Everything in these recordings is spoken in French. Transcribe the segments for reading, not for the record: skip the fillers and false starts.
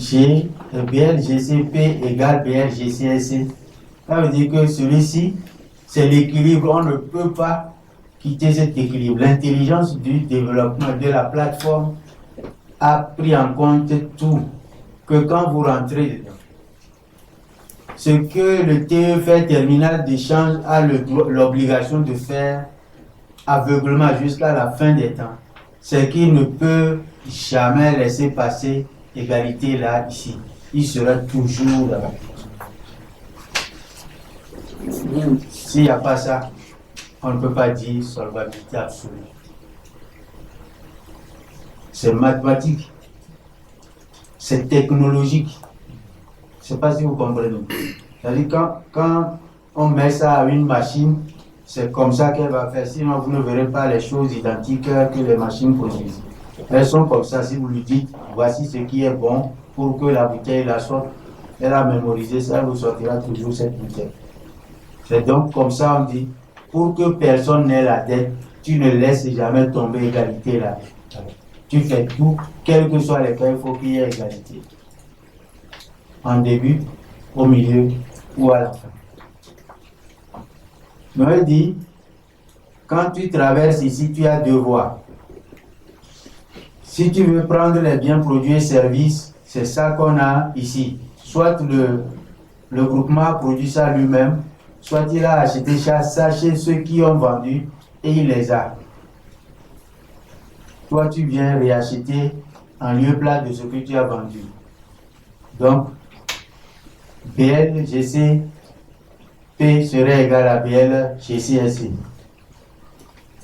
G, BLGCP égale BLGCSC. Ça veut dire que celui-ci, c'est l'équilibre. On ne peut pas quitter cet équilibre. L'intelligence du développement de la plateforme a pris en compte tout. Que quand vous rentrez dedans, ce que le TEF terminal d'échange a l'obligation de faire aveuglement jusqu'à la fin des temps, c'est qu'il ne peut jamais laisser passer égalité là, ici. Il sera toujours là-bas. S'il n'y a pas ça, on ne peut pas dire solvabilité absolue. C'est mathématique, c'est technologique. Je ne sais pas si vous comprenez. C'est-à-dire quand on met ça à une machine, c'est comme ça qu'elle va faire. Sinon, vous ne verrez pas les choses identiques que les machines produisent. Elles sont comme ça. Si vous lui dites, voici ce qui est bon pour que la bouteille la sorte, elle a mémorisé ça, elle vous sortira toujours cette bouteille. C'est donc comme ça on dit, pour que personne n'ait la dette, tu ne laisses jamais tomber égalité là. Tu fais tout, quels que soient les cas, il faut qu'il y ait égalité. En début, au milieu ou à la fin. Noël dit, quand tu traverses ici, tu as deux voies. Si tu veux prendre les biens produits et services, c'est ça qu'on a ici. Soit le groupement a produit ça lui-même, soit il a acheté ça chez ceux qui ont vendu et il les a. Toi, tu viens réacheter en lieu plat de ce que tu as vendu. Donc, BLGCP serait égal à BLGCSC.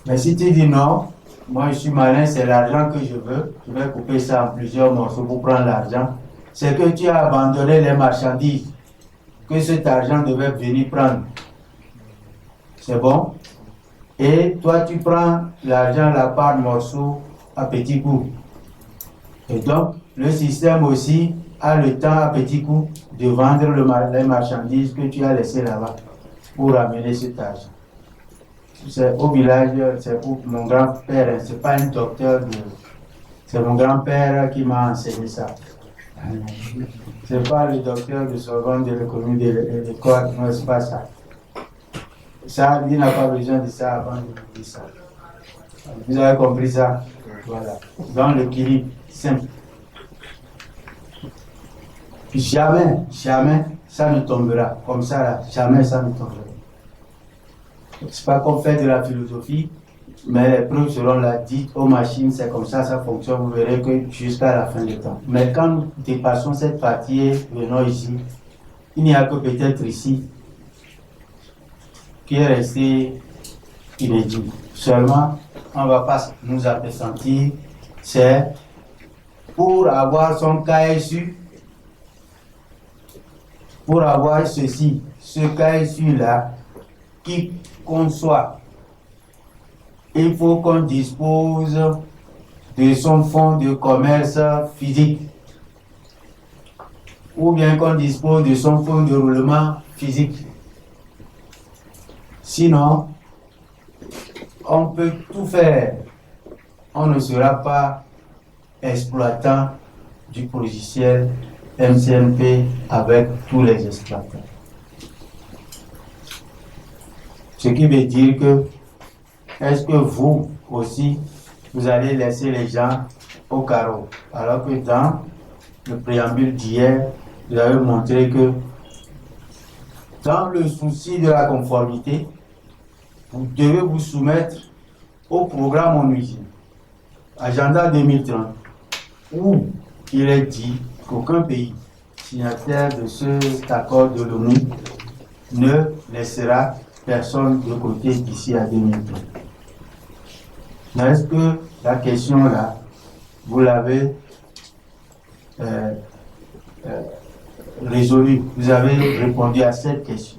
Mais si tu dis non, moi je suis malin, c'est l'argent que je veux, je vais couper ça en plusieurs morceaux pour prendre l'argent, c'est que tu as abandonné les marchandises que cet argent devait venir prendre. C'est bon? Et toi tu prends l'argent là par morceaux à petits coups. Et donc, le système aussi a le temps à petits coups de vendre les marchandises que tu as laissées là-bas pour amener cet argent. C'est au village, c'est pour mon grand-père, c'est pas un docteur, c'est mon grand-père qui m'a enseigné ça. C'est pas le docteur de seconde de l'économie de l'école, non, c'est pas ça. Ça, il n'a pas besoin de ça avant de vous dire ça. Vous avez compris ça? Voilà. Dans l'équilibre simple. Jamais ça ne tombera. Comme ça, là, jamais ça ne tombera. C'est pas qu'on fait de la philosophie, mais les preuves seront là dites aux machines, c'est comme ça fonctionne. Vous verrez que jusqu'à la fin du temps. Mais quand nous dépassons cette partie et venons ici, il n'y a que peut-être ici qui est resté inédit. Seulement, on ne va pas nous appesantir, c'est pour avoir son KSU, pour avoir ceci, ce KSU-là, qui conçoit. Il faut qu'on dispose de son fonds de commerce physique, ou bien qu'on dispose de son fonds de roulement physique. Sinon, on peut tout faire. On ne sera pas exploitant du logiciel MCMP avec tous les exploitants. Ce qui veut dire que, est-ce que vous aussi, vous allez laisser les gens au carreau? Alors que dans le préambule d'hier, vous avez montré que dans le souci de la conformité, vous devez vous soumettre au programme ONUSI, Agenda 2030, où il est dit qu'aucun pays signataire de cet accord de l'ONU ne laissera personne de côté d'ici à 2030. Mais est-ce que la question là, vous l'avez résolue? Vous avez répondu à cette question.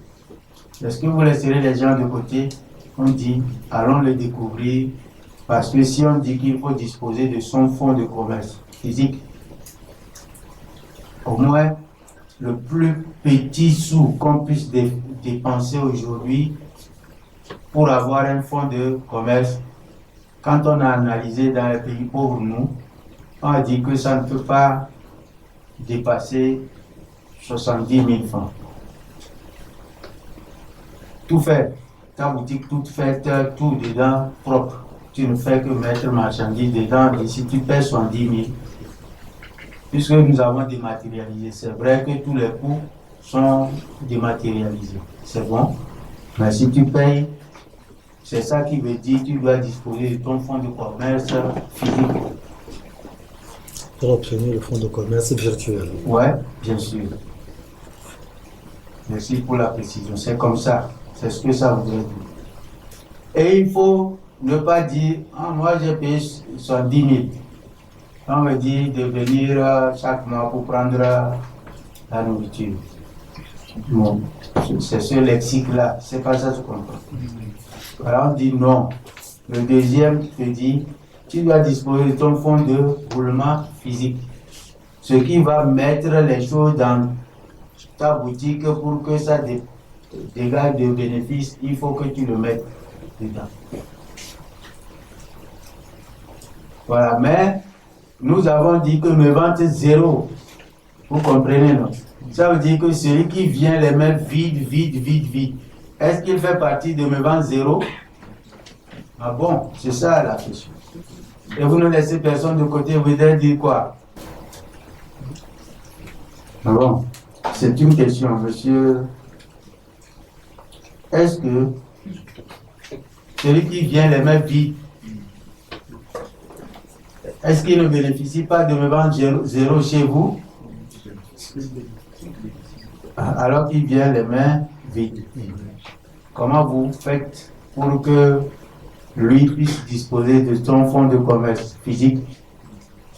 Est-ce que vous laisserez les gens de côté? On dit, allons le découvrir, parce que si on dit qu'il faut disposer de son fonds de commerce physique, au moins le plus petit sou qu'on puisse dépenser aujourd'hui pour avoir un fonds de commerce, quand on a analysé dans les pays pauvres, nous, on a dit que ça ne peut pas dépasser 70 000 francs. Tout fait, ta boutique toute faite, tout dedans propre. Tu ne fais que mettre marchandises dedans et si tu paies 70 000, puisque nous avons dématérialisé, c'est vrai que tous les coûts sont dématérialisés. C'est bon, mais si tu payes, c'est ça qui veut dire que tu dois disposer de ton fonds de commerce physique. Pour obtenir le fonds de commerce virtuel. Oui, bien sûr. Merci pour la précision. C'est comme ça. C'est ce que ça voudrait dire. Et il faut ne pas dire, ah, moi j'ai payé 70 000. On me dit de venir chaque mois pour prendre la nourriture. Non, c'est ce lexique-là. C'est pas ça que je comprends. Alors on dit non. Le deuxième te dit, tu dois disposer de ton fonds de roulement physique. Ce qui va mettre les choses dans ta boutique pour que ça dégage de bénéfices, il faut que tu le mettes dedans. Voilà, mais nous avons dit que me vente zéro. Vous comprenez, non? Ça veut dire que celui qui vient les mains vides, est-ce qu'il fait partie de me vente zéro? Ah bon, c'est ça la question. Et vous ne laissez personne de côté, vous devez dire quoi? Ah bon, c'est une question, monsieur. Est-ce que celui qui vient les mains vides, est-ce qu'il ne bénéficie pas de me vendre zéro chez vous? Alors qu'il vient les mains vides. Comment vous faites pour que lui puisse disposer de son fonds de commerce physique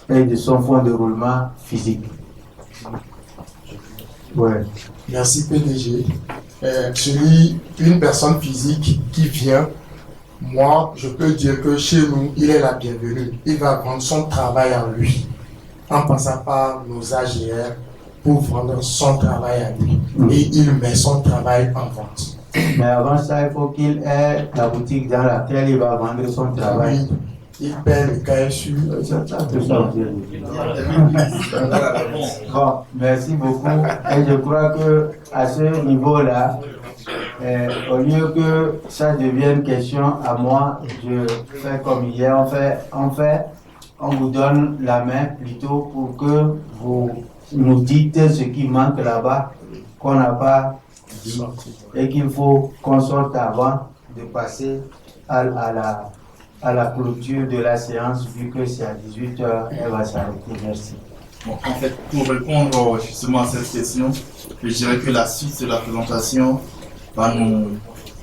et de son fonds de roulement physique? Ouais. Merci PDG. Une personne physique qui vient, moi, je peux dire que chez nous, il est la bienvenue. Il va vendre son travail à lui, en passant par nos AGR pour vendre son travail à lui. Et il met son travail en vente. Mais avant ça, il faut qu'il ait la boutique dans laquelle il va vendre son travail. Oui, il paie le KSU. Bon, merci beaucoup. Et je crois que à ce niveau-là, au lieu que ça devienne question à moi, je fais comme hier, on vous donne la main plutôt pour que vous nous dites ce qui manque là-bas, qu'on n'a pas dit, et qu'il faut qu'on sorte avant de passer à la clôture de la séance, vu que c'est à 18h, elle va s'arrêter. Merci. Bon, en fait, pour répondre justement à cette question, je dirais que la suite de la présentation va nous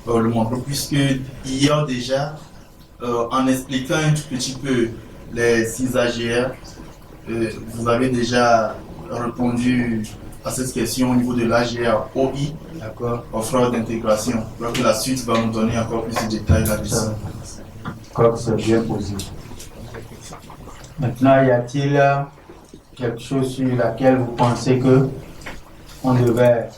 le montrer, puisque hier déjà, en expliquant un tout petit peu les 6 AGR, vous avez déjà répondu à cette question au niveau de l'AGR OI, offre d'intégration. Je crois que la suite va nous donner encore plus de détails là-dessus. Je crois que c'est bien posé. Maintenant, y a-t-il quelque chose sur laquelle vous pensez que on devait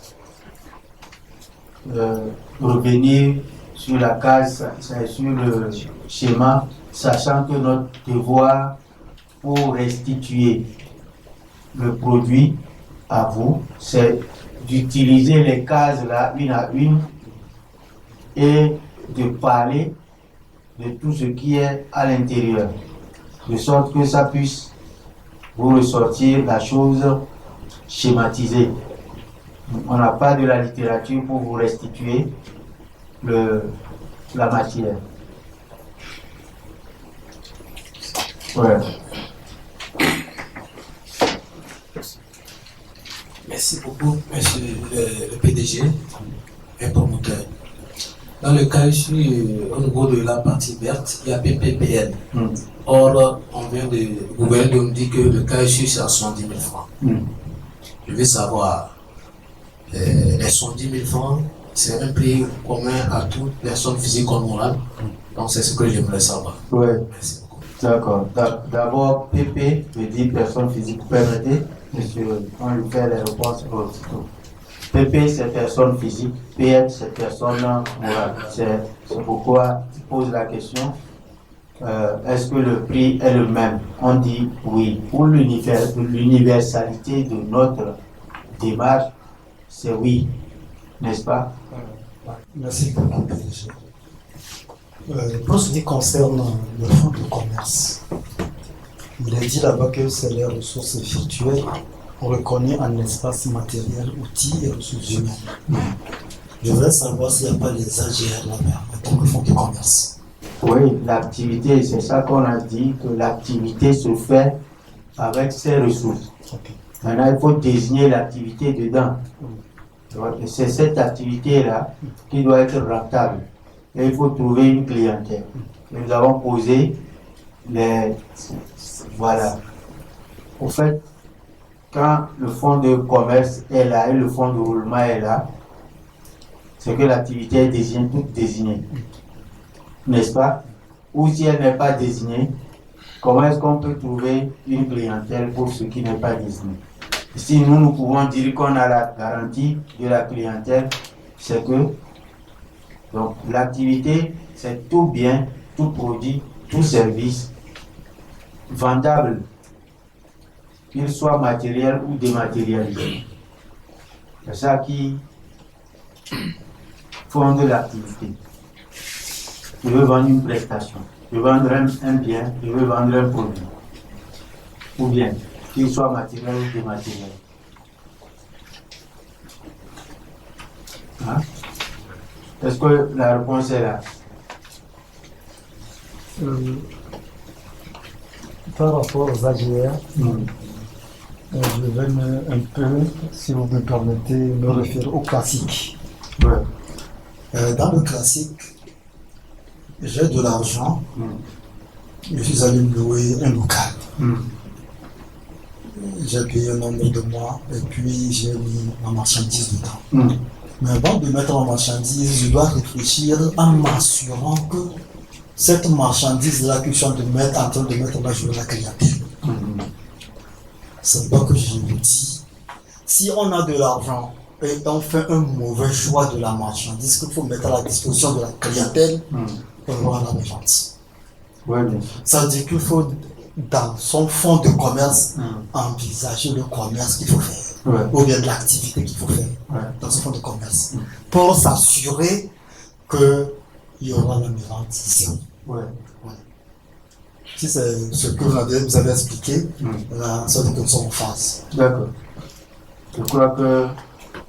revenir sur la case, sur le schéma, sachant que notre devoir pour restituer le produit à vous, c'est d'utiliser les cases là une à une et de parler de tout ce qui est à l'intérieur, de sorte que ça puisse vous ressortir la chose schématisée. On n'a pas de la littérature pour vous restituer la matière. Ouais. Merci beaucoup, monsieur le PDG et promoteur. Dans le cas ici, au niveau de la partie verte, il y a PPPL. Or, vous venez de me dire que le cas ici, c'est à 110 000 francs. Je veux savoir, les 110 000 francs, c'est un prix commun à toute personne physique comme morale. Donc, c'est ce que j'aimerais savoir. Oui. Merci beaucoup. D'accord. D'abord, PP veut dire personne physique. Permettez, monsieur, on lui fait les réponses aussitôt. PP, c'est personne physique. PM, c'est personne morale. C'est pourquoi tu poses la question. est-ce que le prix est le même? On dit oui. Pour l'universalité de notre démarche, c'est oui, n'est-ce pas? Merci beaucoup, PDG. Pour ce qui concerne le fonds de commerce, il est dit là-bas que c'est les ressources virtuelles reconnues en espace matériel, outils et ressources humaines. Je voudrais savoir s'il n'y a pas les AGR là-bas en tant que fonds de commerce. Oui, l'activité, c'est ça qu'on a dit, que l'activité se fait avec ses ressources. Okay. Maintenant, il faut désigner l'activité dedans. Et c'est cette activité-là qui doit être rentable. Et il faut trouver une clientèle. Et nous avons posé les... Voilà. Au fait, quand le fonds de commerce est là et le fonds de roulement est là, c'est que l'activité est désignée, toute désignée. N'est-ce pas? Ou si elle n'est pas désignée, comment est-ce qu'on peut trouver une clientèle pour ce qui n'est pas désigné? Si nous pouvons dire qu'on a la garantie de la clientèle, c'est que donc l'activité, c'est tout bien, tout produit, tout service vendable, qu'il soit matériel ou dématérialisé. C'est ça qui fonde l'activité. Je veux vendre une prestation, je veux vendre un bien, je veux vendre un produit. Ou bien, qu'il soit matériel ou dématériel. Hein? Est-ce que la réponse est là? Par rapport aux AGR, je vais un peu, si vous me permettez, me référer au classique. Ouais. Dans le classique, j'ai de l'argent, je suis allé me louer un local. J'ai payé un nombre de mois et puis j'ai mis ma marchandise dedans. Mais avant de mettre ma marchandise, je dois réfléchir en m'assurant que cette marchandise-là que je suis en train de mettre là, je vais la clientèle. C'est pas que je vous dis, si on a de l'argent et on fait un mauvais choix de la marchandise qu'il faut mettre à la disposition de la clientèle, on aura la méchante. Ouais, bien sûr. Ça veut dire qu'il faut, dans son fonds de commerce, envisager le commerce qu'il faut faire. Ouais. Ou bien de l'activité qu'il faut faire dans ce fonds de commerce. Pour s'assurer qu'il y aura la mévente zéro. Ouais. Si c'est ce que vous avez expliqué, là, ça veut dire que nous sommes en phase. D'accord. Je crois que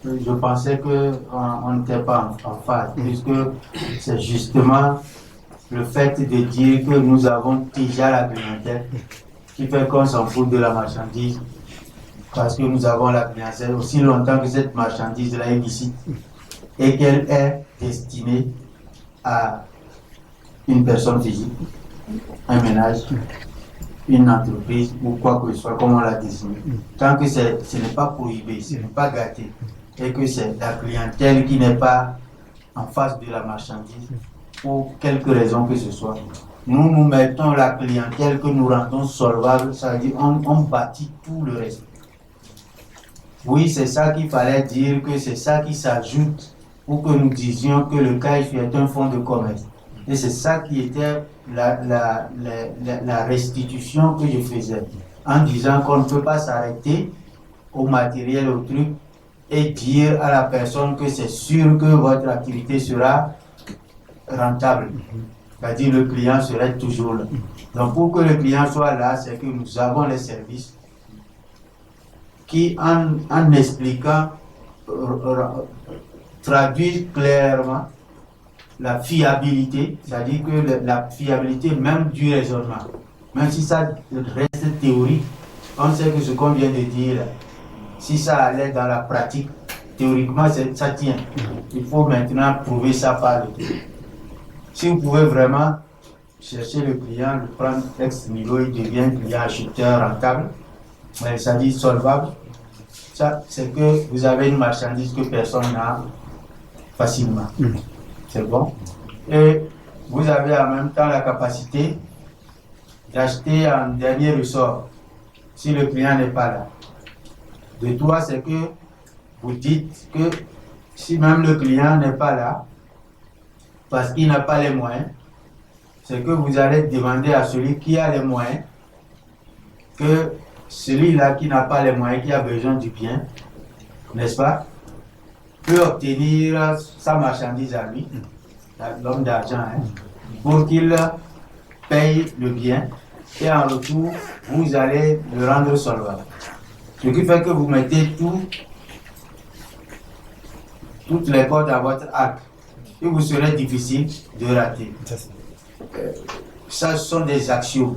je pensais qu'on n'était pas en phase, puisque c'est justement le fait de dire que nous avons déjà la clientèle qui fait qu'on s'en fout de la marchandise, parce que nous avons la clientèle aussi longtemps que cette marchandise-là est ici et qu'elle est destinée à une personne physique, un ménage, une entreprise ou quoi que ce soit, comme on l'a désigné. Tant que ce n'est pas prohibé, ce n'est pas gâté, et que c'est la clientèle qui n'est pas en face de la marchandise, pour quelque raison que ce soit, nous mettons la clientèle que nous rendons solvable, ça veut dire on bâtit tout le reste. Oui, c'est ça qu'il fallait dire, que c'est ça qui s'ajoute pour que nous disions que le CAIF est un fonds de commerce. Et c'est ça qui était la restitution que je faisais, en disant qu'on ne peut pas s'arrêter au matériel, au truc, et dire à la personne que c'est sûr que votre activité sera rentable. C'est-à-dire le client serait toujours là. Donc pour que le client soit là, c'est que nous avons les services qui, en expliquant, traduisent clairement la fiabilité, c'est-à-dire que la fiabilité même du raisonnement, même si ça reste théorique, on sait que ce qu'on vient de dire, si ça allait dans la pratique, théoriquement ça tient. Il faut maintenant prouver ça par le tout. Si vous pouvez vraiment chercher le client, le prendre ex niveau, il devient client acheteur rentable, c'est-à-dire solvable, ça c'est que vous avez une marchandise que personne n'a facilement. C'est bon. Et vous avez en même temps la capacité d'acheter en dernier ressort si le client n'est pas là. De toi, c'est que vous dites que si même le client n'est pas là, parce qu'il n'a pas les moyens, c'est que vous allez demander à celui qui a les moyens que celui-là qui n'a pas les moyens, qui a besoin du bien, n'est-ce pas, peut obtenir sa marchandise à lui, l'homme d'argent, hein, pour qu'il paye le bien et en retour, vous allez le rendre solvable. Ce qui fait que vous mettez toutes les cordes à votre arc et vous serez difficile de rater. Ça, ce sont des actions.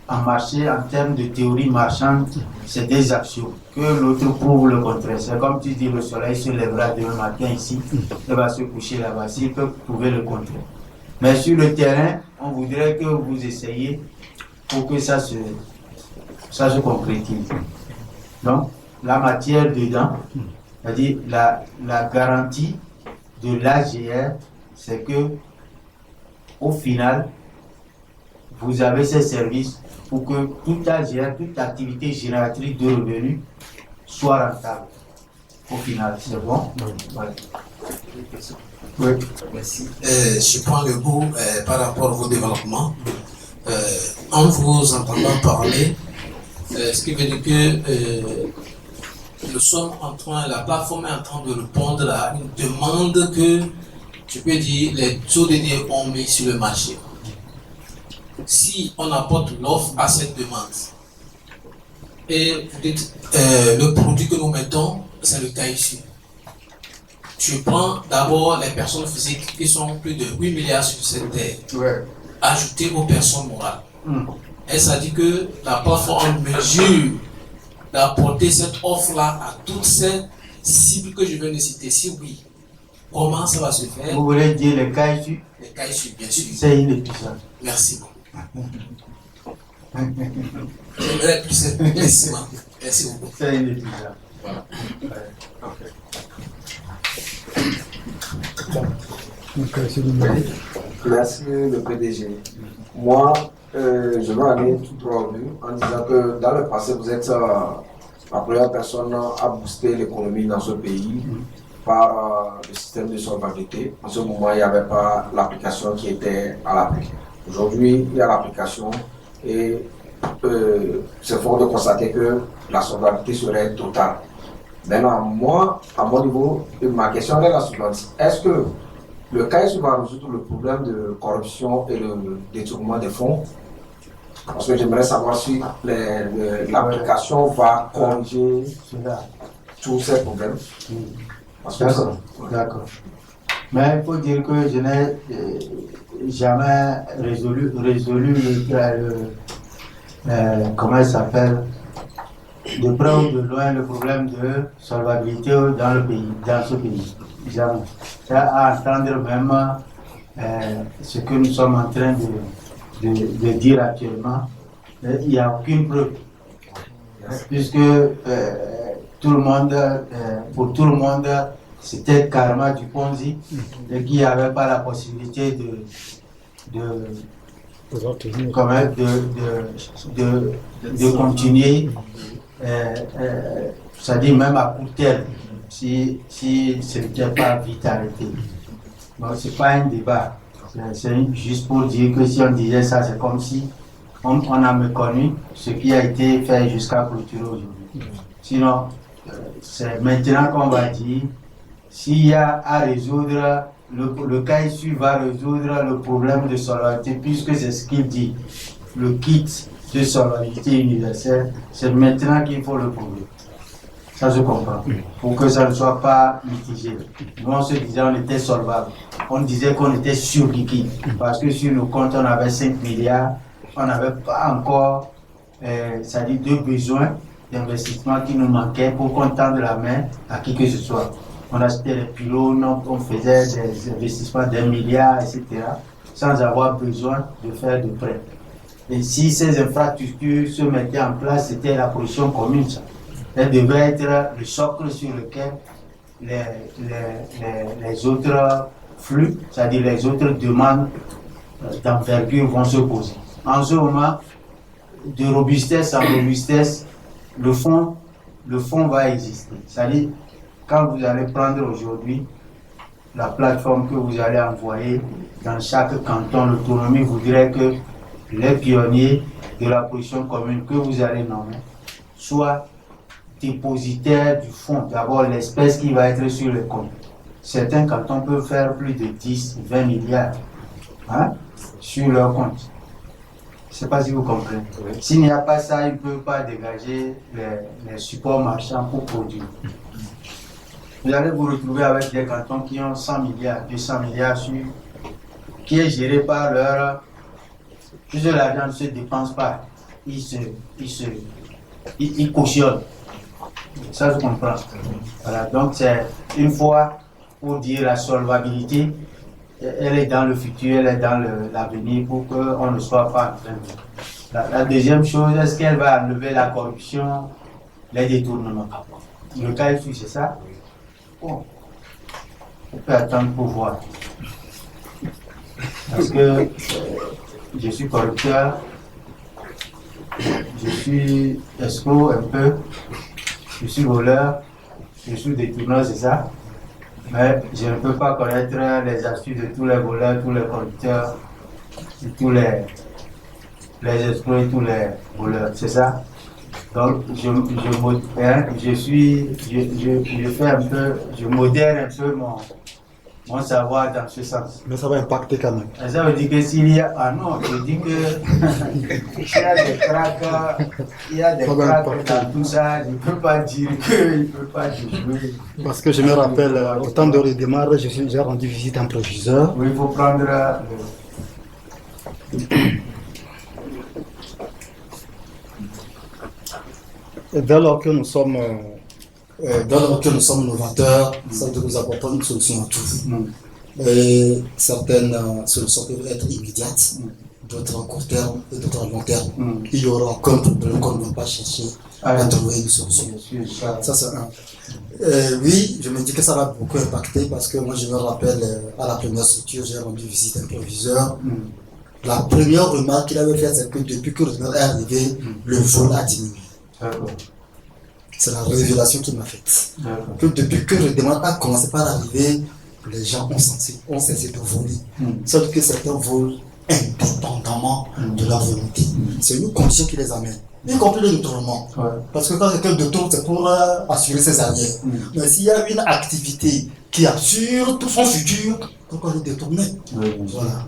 En marché, en termes de théorie marchande, c'est des actions. Que l'autre prouve le contraire. C'est comme tu dis, le soleil se lèvera demain matin ici, et va se coucher là-bas. S'il peut prouver le contraire. Mais sur le terrain, on voudrait que vous essayiez pour que ça se concrétise. Donc, la matière dedans, c'est-à-dire la garantie de l'AGR, c'est que au final, vous avez ces services pour que toute AGR, toute activité génératrice de revenus soit rentable. Au final, c'est bon? Oui. Oui. Merci. Je prends le bout par rapport à vos développements. En vous entendant parler, ce qui veut dire que nous sommes en train, la plateforme est en train de répondre à une demande que, je peux dire, les ODD ont mis sur le marché. Si on apporte l'offre à cette demande, et vous dites, le produit que nous mettons, c'est le cas ici. Je prends d'abord les personnes physiques qui sont plus de 8 milliards sur cette terre, ajoutées aux personnes morales. Et ça dit que la plateforme est en mesure d'apporter cette offre-là à toutes ces cibles que je viens de citer. Si oui, comment ça va se faire? Vous voulez dire les cas issus? Les cas issus, bien sûr. C'est inépuisable. Merci beaucoup. J'aimerais plus être précisément. Merci beaucoup. C'est inépuisable. Voilà. Merci le PDG. Moi, je vais aller tout droit au but en disant que dans le passé, vous êtes la première personne à booster l'économie dans ce pays par le système de solvabilité. En ce moment, il n'y avait pas l'application qui était à l'appui. Aujourd'hui, il y a l'application et c'est fort de constater que la solvabilité serait totale. Maintenant, moi, à mon niveau, ma question est la suivante. Est-ce que le CAIS va résoudre le problème de corruption et le détournement des fonds? Parce que j'aimerais savoir si l'application va corriger tous ces problèmes. D'accord, d'accord. Mais il faut dire que je n'ai jamais résolu comment il s'appelle, de près ou de loin le problème de solvabilité dans le pays, dans ce pays. Jamais. À entendre même ce que nous sommes en train de dire actuellement, il n'y a aucune preuve. Puisque tout le monde, pour tout le monde, c'était carrément du Ponzi et qu'il n'y avait pas la possibilité de continuer, c'est-à-dire même à court terme, si ce n'était pas vite arrêté. Donc ce n'est pas un débat, c'est juste pour dire que si on disait ça, c'est comme si on a méconnu ce qui a été fait jusqu'à clôturer aujourd'hui. Sinon, c'est maintenant qu'on va dire, s'il y a à résoudre, le cas issu va résoudre le problème de solvabilité, puisque c'est ce qu'il dit. Le kit de solvabilité universelle, c'est maintenant qu'il faut le prouver. Ça se comprend. Pour que ça ne soit pas mitigé. Nous, on se disait on était solvable. On disait qu'on était surliquide. Parce que sur nos comptes, on avait 5 milliards. On n'avait pas encore, c'est-à-dire deux besoins d'investissement qui nous manquaient pour qu'on tende la main à qui que ce soit. On achetait les pylônes, on faisait des investissements d'1 milliard, etc. sans avoir besoin de faire de prêts. Et si ces infrastructures se mettaient en place, c'était la position commune, ça. Elle devait être le socle sur lequel les autres flux, c'est-à-dire les autres demandes d'envergure vont se poser. En ce moment, de robustesse en robustesse, le fonds va exister. C'est-à-dire, quand vous allez prendre aujourd'hui la plateforme que vous allez envoyer dans chaque canton, l'autonomie voudrait que les pionniers de la position commune que vous allez nommer soient dépositaires du fonds, d'abord l'espèce qui va être sur le compte. Certains cantons peuvent faire plus de 10, 20 milliards sur leur compte. Je ne sais pas si vous comprenez. S'il n'y a pas ça, ils ne peuvent pas dégager les supports marchands pour produire. Vous allez vous retrouver avec des cantons qui ont 100 milliards, 200 milliards qui est géré par leur... Puisque l'argent ne se dépense pas, ils cautionnent. Ça, je comprends. Voilà, donc c'est une fois pour dire la solvabilité, elle est dans le futur, elle est dans l'avenir pour qu'on ne soit pas en train de... La deuxième chose, est-ce qu'elle va enlever la corruption, les détournements? Le cas ici, c'est ça? Bon, on peut attendre pour voir. Parce que je suis corrupteur, je suis escroc un peu, je suis voleur, je suis détourneur, c'est ça? Mais je ne peux pas connaître les astuces de tous les voleurs, tous les corrupteurs, tous les escrocs et tous les voleurs, c'est ça? Donc je fais un peu, je modère un peu mon savoir dans ce sens. Mais ça va impacter quand même. Et ça veut dire que s'il y a... Ah non, je dis que il y a des cracks dans tout ça, je ne peux pas dire qu'il ne peut pas jouer. Parce que je me rappelle, au temps de redémarrer, j'ai rendu visite à un proviseur. Oui, il faut prendre... Et dès lors que nous sommes novateurs, ça veut dire que nous apportons une solution à tout. Et certaines solutions peuvent être immédiates, d'autres à court terme et d'autres à long terme. Il n'y aura aucun problème qu'on ne va pas chercher à trouver une solution. Ça, c'est un. Oui, je me dis que ça va beaucoup impacter parce que moi, je me rappelle, à la première structure, j'ai rendu visite à un proviseur. La première remarque qu'il avait faite, c'est que depuis que le est arrivé, le vol a diminué. C'est la révélation qu'il m'a faite. Que depuis que le demande a commencé par arriver, les gens ont cessé de voler. Sauf que certains volent indépendamment de leur volonté. C'est une condition qui les amène. Y compris le détournement. Parce que quand quelqu'un détourne, c'est pour assurer ses arrières. Mais s'il y a une activité qui assure tout son futur, pourquoi le détourner? Voilà.